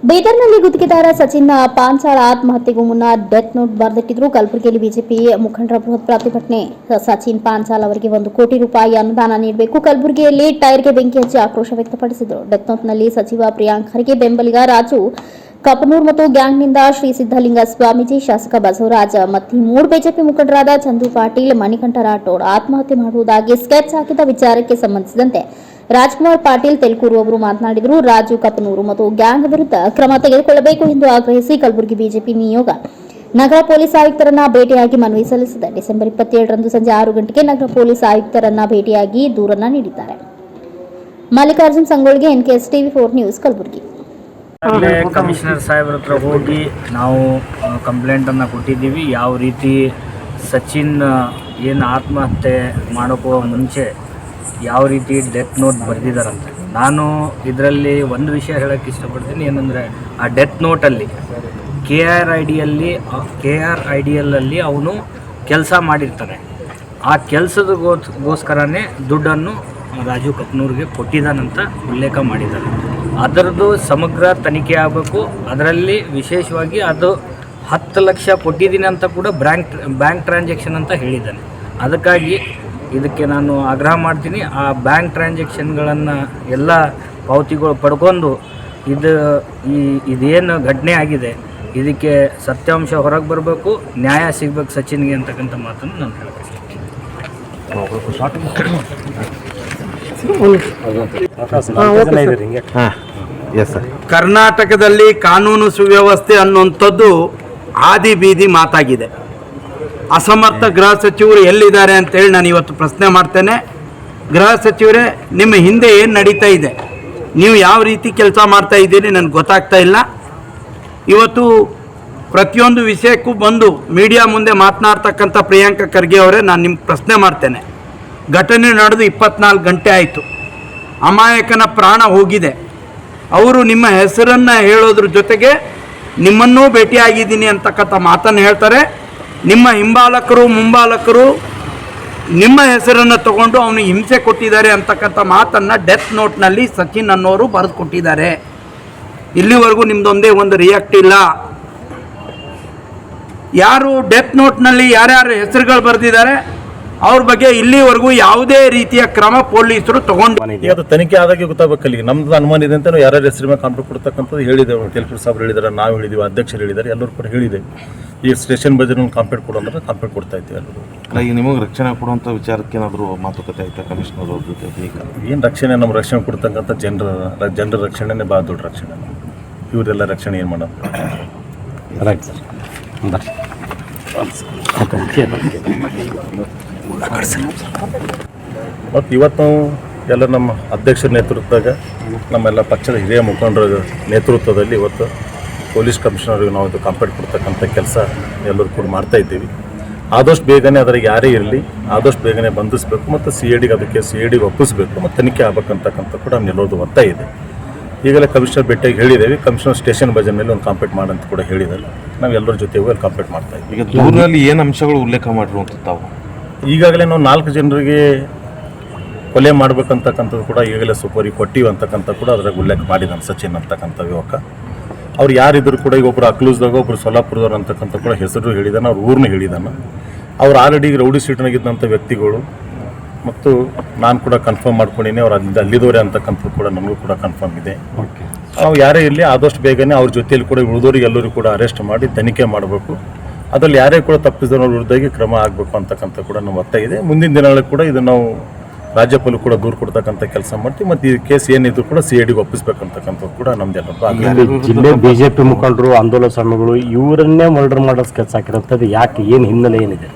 ಬೀದರ್ನಲ್ಲಿ ಗುತ್ತಿಗೆದಾರ ಸಚಿನ್ ಪಾಂಚಾಳ ಆತ್ಮಹತ್ಯೆಗೂ ಮುನ್ನ ಡೆತ್ ನೋಟ್ ಬರೆದಿಟ್ಟಿದ್ರು. ಕಲಬುರಗಿಯಲ್ಲಿ ಬಿಜೆಪಿ ಮುಖಂಡರ ಬೃಹತ್ ಪ್ರತಿಭಟನೆ. ಸಚಿನ್ ಪಾಂಚಾಲ್ ಅವರಿಗೆ 1 ಕೋಟಿ ರೂಪಾಯಿ ಅನುದಾನ ನೀಡಬೇಕು. ಕಲಬುರಗಿಯಲ್ಲಿ ಟೈರ್ಗೆ ಬೆಂಕಿ ಹಚ್ಚಿ ಆಕ್ರೋಶ ವ್ಯಕ್ತಪಡಿಸಿದರು. ಡೆತ್ ನೋಟ್ನಲ್ಲಿ ಸಚಿವ ಪ್ರಿಯಾಂಕ್ ಖರ್ಗೆ ಬೆಂಬಲಿಗ ರಾಜು ಕಪನೂರ್ ಮತ್ತು ಗ್ಯಾಂಗ್ನಿಂದ ಶ್ರೀ ಸಿದ್ದಲಿಂಗ ಸ್ವಾಮೀಜಿ, ಶಾಸಕ ಬಸವರಾಜ ಮತ್ತಿ, 3 ಬಿಜೆಪಿ ಮುಖಂಡರಾದ ಚಂದು ಪಾಟೀಲ್, ಮಣಿಕಂಠ ರಾಠೋಡ್ ಆತ್ಮಹತ್ಯೆ ಮಾಡುವುದಾಗಿ ಸ್ಕೆಚ್ ಹಾಕಿದ ವಿಚಾರಕ್ಕೆ ಸಂಬಂಧಿಸಿದಂತೆ ರಾಜ್ಕುಮಾರ್ ಪಾಟೀಲ್ ತೆಲ್ಕೂರು ಅವರು ಮಾತನಾಡಿದರು. ರಾಜು ಕಪನೂರು ಮತ್ತು ಗ್ಯಾಂಗ್ ವಿರುದ್ಧ ಕ್ರಮ ತೆಗೆದುಕೊಳ್ಳಬೇಕು ಎಂದು ಆಗ್ರಹಿಸಿ ಕಲಬುರಗಿ ಬಿಜೆಪಿ ನಿಯೋಗ ನಗರ ಪೊಲೀಸ್ ಆಯುಕ್ತರನ್ನ ಭೇಟಿಯಾಗಿ ಮನವಿ ಸಲ್ಲಿಸಿದೆ. ಡಿಸೆಂಬರ್ 27ರಂದು ಸಂಜೆ 6 ಗಂಟೆಗೆ ನಗರ ಪೊಲೀಸ್ ಆಯುಕ್ತರನ್ನ ಭೇಟಿಯಾಗಿ ದೂರನ್ನ ನೀಡಿದ್ದಾರೆ. Mallikarjun Sangolge, NKS TV 4 news, Kalaburagi. Commissioner ಸಾಹೇಬ್ರ ಹತ್ರ ಹೋಗಿ ನಾವು ಕಂಪ್ಲೇಂಟನ್ನು ಕೊಟ್ಟಿದ್ದೀವಿ. ಯಾವ ರೀತಿ ಸಚಿನ್ ಏನು ಆತ್ಮಹತ್ಯೆ ಮಾಡೋಕ್ಕೂ ಮುಂಚೆ ಯಾವ ರೀತಿ ಡೆತ್ ನೋಟ್ ಬರೆದಿದ್ದಾರಂತೆ. ನಾನು ಇದರಲ್ಲಿ ಒಂದು ವಿಷಯ ಹೇಳೋಕ್ಕೆ ಇಷ್ಟಪಡ್ತೀನಿ. ಏನಂದರೆ ಆ ಡೆತ್ ನೋಟಲ್ಲಿ KRIDLಲ್ಲಿ ಅವನು ಕೆಲಸ ಮಾಡಿರ್ತಾನೆ. ಆ ಕೆಲಸದಗೋಸ್ಕರನೇ ದುಡ್ಡನ್ನು ರಾಜು ಕಪನೂರ್ಗೆ ಕೊಟ್ಟಿದ್ದಾನಂತ ಉಲ್ಲೇಖ ಮಾಡಿದ್ದಾರೆ. ಅದರದ್ದು ಸಮಗ್ರ ತನಿಖೆ ಆಗಬೇಕು. ಅದರಲ್ಲಿ ವಿಶೇಷವಾಗಿ ಅದು 10 ಲಕ್ಷ ಕೊಟ್ಟಿದ್ದೀನಿ ಅಂತ ಕೂಡ ಬ್ಯಾಂಕ್ ಟ್ರಾನ್ಸಾಕ್ಷನ್ ಅಂತ ಹೇಳಿದ್ದಾನೆ. ಅದಕ್ಕಾಗಿ ಇದಕ್ಕೆ ನಾನು ಆಗ್ರಹ ಮಾಡ್ತೀನಿ. ಆ ಬ್ಯಾಂಕ್ ಟ್ರಾನ್ಸಾಕ್ಷನ್ಗಳನ್ನು ಎಲ್ಲ ಪಾವತಿಗಳು ಪಡ್ಕೊಂಡು ಇದೇನು ಘಟನೆ ಆಗಿದೆ ಇದಕ್ಕೆ ಸತ್ಯಾಂಶ ಹೊರಗೆ ಬರಬೇಕು, ನ್ಯಾಯ ಸಿಗಬೇಕು ಸಚಿನ್ಗೆ ಅಂತಕ್ಕಂಥ ಮಾತನ್ನು ನಾನು ಹೇಳ್ತೀನಿ. ಕರ್ನಾಟಕದಲ್ಲಿ ಕಾನೂನು ಸುವ್ಯವಸ್ಥೆ ಅನ್ನುವಂಥದ್ದು ಆದಿ ಬೀದಿ ಮಾತಾಗಿದೆ. ಅಸಮರ್ಥ ಗೃಹ ಸಚಿವರು ಎಲ್ಲಿದ್ದಾರೆ ಅಂತೇಳಿ ನಾನು ಇವತ್ತು ಪ್ರಶ್ನೆ ಮಾಡ್ತೇನೆ. ಗೃಹ ಸಚಿವರೇ, ನಿಮ್ಮ ಹಿಂದೆ ಏನು ನಡೀತಾ ಇದೆ, ನೀವು ಯಾವ ರೀತಿ ಕೆಲಸ ಮಾಡ್ತಾ ಇದ್ದೀರಿ ನನಗೆ ಗೊತ್ತಾಗ್ತಾ ಇಲ್ಲ. ಇವತ್ತು ಪ್ರತಿಯೊಂದು ವಿಷಯಕ್ಕೂ ಬಂದು ಮೀಡಿಯಾ ಮುಂದೆ ಮಾತನಾಡ್ತಕ್ಕಂಥ ಪ್ರಿಯಾಂಕ ಖರ್ಗೆ ಅವರೇ, ನಾನು ನಿಮ್ಗೆ ಪ್ರಶ್ನೆ ಮಾಡ್ತೇನೆ. ಘಟನೆ ನಡೆದು 24 ಗಂಟೆ ಆಯಿತು. ಅಮಾಯಕನ ಪ್ರಾಣ ಹೋಗಿದೆ. ಅವರು ನಿಮ್ಮ ಹೆಸರನ್ನು ಹೇಳೋದ್ರ ಜೊತೆಗೆ ನಿಮ್ಮನ್ನೂ ಭೇಟಿಯಾಗಿದ್ದೀನಿ ಅಂತಕ್ಕಂಥ ಮಾತನ್ನು ಹೇಳ್ತಾರೆ. ನಿಮ್ಮ ಹಿಂಬಾಲಕರು ಮುಂಬಾಲಕರು ನಿಮ್ಮ ಹೆಸರನ್ನು ತಗೊಂಡು ಅವನಿಗೆ ಹಿಂಸೆ ಕೊಟ್ಟಿದ್ದಾರೆ ಅಂತಕ್ಕಂಥ ಮಾತನ್ನು ಡೆತ್ ನೋಟ್ನಲ್ಲಿ ಸಚಿನ್ ಅನ್ನೋರು ಬರೆದು ಕೊಟ್ಟಿದ್ದಾರೆ. ಇಲ್ಲಿವರೆಗೂ ನಿಮ್ಮದೊಂದೇ ಒಂದು ರಿಯಾಕ್ಟ್ ಇಲ್ಲ. ಯಾರು ಡೆತ್ ನೋಟ್ನಲ್ಲಿ ಯಾರ್ಯಾರ ಹೆಸರುಗಳು ಬರೆದಿದ್ದಾರೆ ಅವ್ರ ಬಗ್ಗೆ ಇಲ್ಲಿವರೆಗೂ ಯಾವುದೇ ರೀತಿಯ ಕ್ರಮ ಪೊಲೀಸರು ತಗೊಂಡು ಅದು ತನಿಖೆ ಆದಾಗೆ ಗೊತ್ತಾಗಬೇಕಲ್ಲಿ. ನಮ್ದು ಅನುಮಾನ ಇದೆ ಅಂತ ಯಾರ್ಯಾರ ಹೆಸರು ಮೇಲೆ ಕಾಂಪ್ಲೇಂಟ್ ಕೊಡ್ತಕ್ಕಂಥದ್ದು ಹೇಳಿದ್ದೇವೆ. ತೆಲ್ಕೂರು ಸಾಬ್ರು ಹೇಳಿದ್ದಾರೆ, ನಾವು ಹೇಳಿದ್ದೀವಿ, ಅಧ್ಯಕ್ಷರು ಹೇಳಿದ್ದಾರೆ, ಎಲ್ಲರೂ ಕೂಡ ಹೇಳಿದ್ದೇವೆ. ಈ ಸ್ಟೇಷನ್ ಬಜೆಟ್ ಕಾಂಪ್ಲೇಂಟ್ ಕೊಡು ಅಂದ್ರೆ ಕಾಂಪ್ಲೇಂಟ್ ಕೊಡ್ತಾ ಇದ್ದೀವಿ ಎಲ್ಲರೂ. ಈಗ ನಿಮಗೆ ರಕ್ಷಣೆ ಕೊಡುವಂಥ ವಿಚಾರಕ್ಕೆ ಏನಾದರೂ ಮಾತುಕತೆ ಆಯ್ತಾ ಕಮಿಷನರ್ ಅವ್ರ ಜೊತೆ? ಈಗ ಏನು ರಕ್ಷಣೆ, ನಮ್ಮ ರಕ್ಷಣೆ ಕೊಡ್ತಕ್ಕಂಥ ಜನರ ರಕ್ಷಣೆನೇ ಭಾಳ ದೊಡ್ಡ ರಕ್ಷಣೆ. ಇವರೆಲ್ಲ ರಕ್ಷಣೆ ಏನು ಮಾಡೋದು? Right sir. ಮತ್ತು ಇವತ್ತು ನಾವು ಎಲ್ಲ ನಮ್ಮ ಅಧ್ಯಕ್ಷರ ನೇತೃತ್ವದಾಗ ನಮ್ಮೆಲ್ಲ ಪಕ್ಷದ ಹಿರಿಯ ಮುಖಂಡರ ನೇತೃತ್ವದಲ್ಲಿ ಇವತ್ತು ಪೊಲೀಸ್ ಕಮಿಷನರ್ಗೆ ನಾವು ಇದು ಕಂಪ್ಲೇಂಟ್ ಕೊಡ್ತಕ್ಕಂಥ ಕೆಲಸ ಎಲ್ಲರೂ ಕೂಡ ಮಾಡ್ತಾ ಇದ್ದೀವಿ. ಆದಷ್ಟು ಬೇಗನೆ ಅದ್ರಾಗ ಯಾರೇ ಇರಲಿ ಆದಷ್ಟು ಬೇಗನೆ ಬಂಧಿಸಬೇಕು ಮತ್ತು ಅದಕ್ಕೆ ಸಿ ಐ ಡಿಗೆ ಒಪ್ಪಿಸಬೇಕು ಮತ್ತು ತನಿಖೆ ಆಗ್ಬೇಕಂತಕ್ಕಂಥ ಕೂಡ ನಿಲ್ಲೋದು ಒತ್ತಾಯ ಇದೆ. ಈಗಲೇ ಕಮಿಷನರ್ ಭೇಟಿಯಾಗಿ ಹೇಳಿದ್ದೇವೆ. ಕಮಿಷನರ್ ಸ್ಟೇಷನ್ ಬಜೆಟ್ನಲ್ಲಿ ಒಂದು ಕಂಪ್ಲೇಂಟ್ ಮಾಡಂತ ಕೂಡ ಹೇಳಿದ್ದಾರೆ. ನಾವು ಎಲ್ಲರ ಜೊತೆ ಹೋಗಿ ಕಂಪ್ಲೇಂಟ್ ಮಾಡ್ತಾ ಇದ್ದೀವಿ. ಈಗ ದೂರಿನಲ್ಲಿ ಏನು ಅಂಶಗಳು ಉಲ್ಲೇಖ ಮಾಡಿರುವಂಥದ್ದು ತಾವು? ಈಗಾಗಲೇ ನಾವು 4 ಜನರಿಗೆ ಕೊಲೆ ಮಾಡ್ಬೇಕಂತಕ್ಕಂಥದ್ದು ಕೂಡ ಈಗಲೇ ಸುಪರಿ ಕೊಟ್ಟಿವಿ ಅಂತಕ್ಕಂಥ ಕೂಡ ಅದ್ರಾಗ ಉಲ್ಲೇಖ ಮಾಡಿದ್ದಾನೆ ಸಚಿನ್ ಅಂತಕ್ಕಂಥ ಯುವಕ. ಅವ್ರು ಯಾರಿದ್ರು ಕೂಡ ಈಗ ಒಬ್ಬರು ಅಕ್ಲೂಸ್ದಾಗ, ಒಬ್ಬರು ಸೊಲ್ಲಾಪುರದವ್ರು ಅಂತಕ್ಕಂಥ ಕೂಡ ಹೆಸರು ಹೇಳಿದಾನೆ, ಅವ್ರ ಊರನ್ನ ಹೇಳಿದಾನೆ. ಅವ್ರು ಆಲ್ರೆಡಿ ರೌಡಿ ಸೀಟ್ನಾಗಿದ್ದಂಥ ವ್ಯಕ್ತಿಗಳು ಮತ್ತು ನಾನು ಕೂಡ ಕನ್ಫರ್ಮ್ ಮಾಡ್ಕೊಂಡಿನಿ ಅವ್ರು ಅಲ್ಲಿದವರೇ ಅಂತಕ್ಕಂಥದ್ದು ಕೂಡ ನಮಗೂ ಕೂಡ ಕನ್ಫರ್ಮ್ ಇದೆ. ನಾವು ಯಾರೇ ಇರಲಿ ಆದಷ್ಟು ಬೇಗನೆ ಅವ್ರ ಜೊತೆಯಲ್ಲಿ ಕೂಡ ಉಳಿದೋರಿಗೆ ಎಲ್ಲರೂ ಕೂಡ ಅರೆಸ್ಟ್ ಮಾಡಿ ತನಿಖೆ ಮಾಡಬೇಕು. ಅದರಲ್ಲಿ ಯಾರೇ ಕೂಡ ತಪ್ಪಿಸಿದವ್ರ ವಿರುದ್ಧವಾಗಿ ಕ್ರಮ ಆಗಬೇಕು ಅಂತಕ್ಕಂಥ ಕೂಡ ನಮ್ಮ ಒತ್ತಾಯ ಇದೆ. ಮುಂದಿನ ದಿನಗಳಲ್ಲಿ ಕೂಡ ಇದು ನಾವು ರಾಜ್ಯಪಾಲರು ಕೂಡ ದೂರು ಕೊಡ್ತಕ್ಕಂಥ ಕೆಲಸ ಮಾಡ್ತೀವಿ. ಮತ್ತು ಈ ಕೇಸ್ ಏನಿದ್ರು ಕೂಡ CIDಗೆ ಒಪ್ಪಿಸ್ಬೇಕಂತಕ್ಕಂಥದ್ದು ಕೂಡ ನಮ್ದೆಲ್ಲ. ಜಿಲ್ಲೆ ಬಿಜೆಪಿ ಮುಖಂಡರು, ಆಂದೋಲನ ಸಂಘಗಳು ಇವರನ್ನೇ ಮರ್ಡರ್ ಮಾಡೋ ಸ್ಕೆಚ್ ಹಾಕಿರೋಂಥದ್ದು ಯಾಕೆ, ಏನು ಹಿನ್ನೆಲೆ ಏನಿದೆ?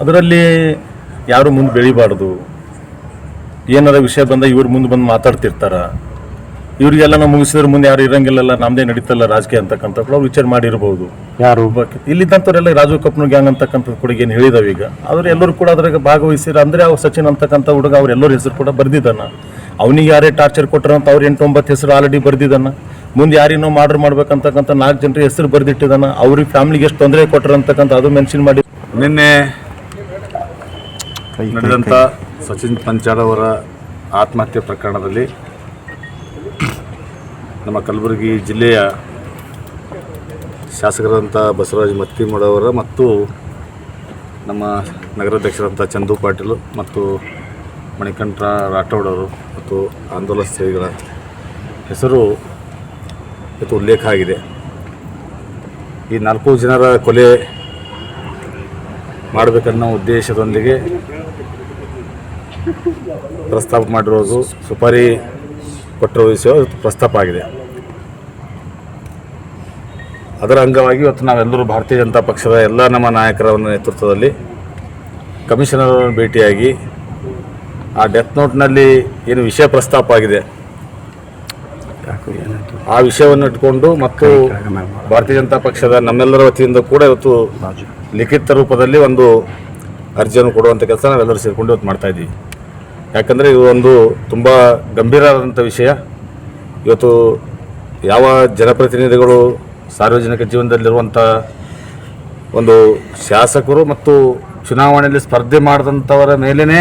ಅದರಲ್ಲಿ ಯಾರು ಮುಂದೆ ಬೆಳಿಬಾರ್ದು, ಏನಾರ ವಿಷಯ ಬಂದ ಇವ್ರು ಮುಂದೆ ಬಂದು ಮಾತಾಡ್ತಿರ್ತಾರ. ಇವರಿಗೆಲ್ಲ ನಾವು ಮುಗಿಸಿದ್ರೆ ಮುಂದೆ ಯಾರು ಇರಂಗಿಲ್ಲಲ್ಲ, ನಮ್ಮದೇ ನಡೀತಲ್ಲ ರಾಜಕೀಯ ಅಂತಕ್ಕಂಥ ಕೂಡ ಅವ್ರು ವಿಚಾರ ಮಾಡಿರ್ಬೋದು. ಯಾರು ಇಲ್ಲಿದ್ದಂಥವ್ರೆಲ್ಲ ರಾಜು ಕಪನೂರ್ ಗ್ಯಾಂಗ್ ಅಂತಕ್ಕಂಥದ್ದು ಕೂಡ ಏನು ಹೇಳಿದಾವೆ. ಈಗ ಅವರು ಎಲ್ಲರೂ ಕೂಡ ಅದ್ರಾಗ ಭಾಗವಹಿಸಿರ ಅಂದರೆ ಅವ್ರು ಸಚಿನ್ ಅಂತಕ್ಕಂಥ ಹುಡುಗ ಅವ್ರೆಲ್ಲರ ಹೆಸರು ಕೂಡ ಬರ್ದಿದ್ದಾನ. ಅವನಿಗೆ ಯಾರೇ ಟಾರ್ಚರ್ ಕೊಟ್ಟರಂತ ಅವ್ರು 8-9 ಹೆಸರು ಆಲ್ರೆಡಿ ಬರ್ದಿದ್ದಾನ. ಮುಂದೆ ಯಾರಿನೋ ಮರ್ಡರ್ ಮಾಡ್ಬೇಕಂತಕ್ಕಂಥ 4 ಜನರಿಗೆ ಹೆಸರು ಬರ್ದಿಟ್ಟಿದ್ದಾನ. ಅವ್ರಿಗೆ ಫ್ಯಾಮಿಲಿಗೆ ಎಷ್ಟು ತೊಂದರೆ ಕೊಟ್ಟರಂತಕ್ಕಂಥ ಅದು ಮೆನ್ಷನ್ ಮಾಡಿ. ನಿನ್ನೆ ನಡೆದಂಥ ಸಚಿನ್ ಪಾಂಚಾಳ್ ಅವರ ಆತ್ಮಹತ್ಯೆ ಪ್ರಕರಣದಲ್ಲಿ ನಮ್ಮ ಕಲಬುರಗಿ ಜಿಲ್ಲೆಯ ಶಾಸಕರಾದಂಥ ಬಸವರಾಜ ಮತ್ತಿಮಡವರ ಮತ್ತು ನಮ್ಮ ನಗರಾಧ್ಯಕ್ಷರಂಥ ಚಂದು ಪಾಟೀಲ್ ಮತ್ತು ಮಣಿಕಂಠ ರಾಠೋಡವರು ಮತ್ತು ಆಂದೋಲನಸ್ಥಿಗಳ ಹೆಸರು ಇವತ್ತು ಉಲ್ಲೇಖ ಆಗಿದೆ. ಈ 4 ಜನರ ಕೊಲೆ ಮಾಡಬೇಕನ್ನೋ ಉದ್ದೇಶದೊಂದಿಗೆ ಪ್ರಸ್ತಾಪ ಮಾಡಿರೋದು, ಸುಪಾರಿ ಕೊಟ್ಟಿರೋ ವಿಷಯ ಪ್ರಸ್ತಾಪ ಆಗಿದೆ. ಅದರ ಅಂಗವಾಗಿ ಇವತ್ತು ನಾವೆಲ್ಲರೂ ಭಾರತೀಯ ಜನತಾ ಪಕ್ಷದ ಎಲ್ಲ ನಮ್ಮ ನಾಯಕರ ನೇತೃತ್ವದಲ್ಲಿ ಕಮಿಷನರ್ ಅವರನ್ನು ಭೇಟಿಯಾಗಿ ಆ ಡೆತ್ ನೋಟ್ನಲ್ಲಿ ಏನು ವಿಷಯ ಪ್ರಸ್ತಾಪ ಆಗಿದೆ ಆ ವಿಷಯವನ್ನು ಇಟ್ಕೊಂಡು ಮತ್ತು ಭಾರತೀಯ ಜನತಾ ಪಕ್ಷದ ನಮ್ಮೆಲ್ಲರ ವತಿಯಿಂದ ಕೂಡ ಇವತ್ತು ಲಿಖಿತ ರೂಪದಲ್ಲಿ ಒಂದು ಅರ್ಜಿಯನ್ನು ಕೊಡುವಂಥ ಕೆಲಸ ನಾವೆಲ್ಲರೂ ಸೇರಿಕೊಂಡು ಇವತ್ತು ಮಾಡ್ತಾಯಿದ್ದೀವಿ. ಯಾಕಂದರೆ ಇದು ಒಂದು ತುಂಬ ಗಂಭೀರವಾದಂಥ ವಿಷಯ. ಇವತ್ತು ಯಾವ ಜನಪ್ರತಿನಿಧಿಗಳು ಸಾರ್ವಜನಿಕ ಜೀವನದಲ್ಲಿರುವಂಥ ಒಂದು ಶಾಸಕರು ಮತ್ತು ಚುನಾವಣೆಯಲ್ಲಿ ಸ್ಪರ್ಧೆ ಮಾಡಿದಂಥವರ ಮೇಲೇ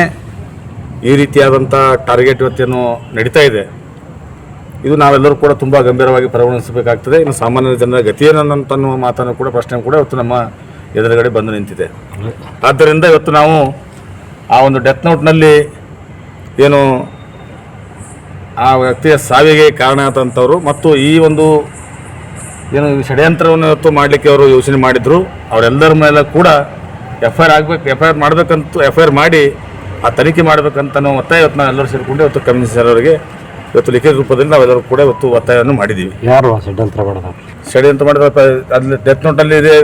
ಈ ರೀತಿಯಾದಂಥ ಟಾರ್ಗೆಟ್ ಇವತ್ತೇನು ನಡೀತಾ ಇದೆ, ಇದು ನಾವೆಲ್ಲರೂ ಕೂಡ ತುಂಬ ಗಂಭೀರವಾಗಿ ಪರಿಗಣಿಸಬೇಕಾಗ್ತದೆ. ಇನ್ನು ಸಾಮಾನ್ಯ ಜನರ ಗತಿಯೇನಂತನ್ನುವ ಮಾತನ್ನು ಕೂಡ ಪ್ರಶ್ನೆ ಕೂಡ ಇವತ್ತು ನಮ್ಮ ಎದುರುಗಡೆ ಬಂದು ನಿಂತಿದೆ. ಆದ್ದರಿಂದ ಇವತ್ತು ನಾವು ಆ ಒಂದು ಡೆತ್ ನೋಟ್ನಲ್ಲಿ ಏನು ಆ ವ್ಯಕ್ತಿಯ ಸಾವಿಗೆ ಕಾರಣ ಆದಂಥವ್ರು ಮತ್ತು ಈ ಒಂದು ಏನು ಷಡ್ಯಂತ್ರವನ್ನು ಇವತ್ತು ಮಾಡಲಿಕ್ಕೆ ಅವರು ಯೋಚನೆ ಮಾಡಿದ್ರು, ಅವರೆಲ್ಲರ ಮೇಲೆ ಕೂಡ FIR ಆಗಬೇಕು, FIR ಮಾಡಬೇಕಂತ FIR ಮಾಡಿ ಆ ತನಿಖೆ ಮಾಡಬೇಕಂತ ನಾವು ಒತ್ತಾಯ ಇವತ್ತು ನಾವೆಲ್ಲರೂ ಸೇರಿಕೊಂಡು ಇವತ್ತು ಕಮಿಷನರ್ ಅವರಿಗೆ ಇವತ್ತು ಲಿಖಿತ ರೂಪದಲ್ಲಿ ನಾವೆಲ್ಲರೂ ಕೂಡ ಇವತ್ತು ಒತ್ತಾಯವನ್ನು ಮಾಡಿದ್ದೀವಿ. ಯಾರು ಷಡ್ಯಂತ್ರ ಮಾಡಿದ ಷಡ್ಯಂತ್ರ ಮಾಡಿದ ಅಲ್ಲಿ ಡೆತ್ ನೋಟಲ್ಲಿ ಇದೆ.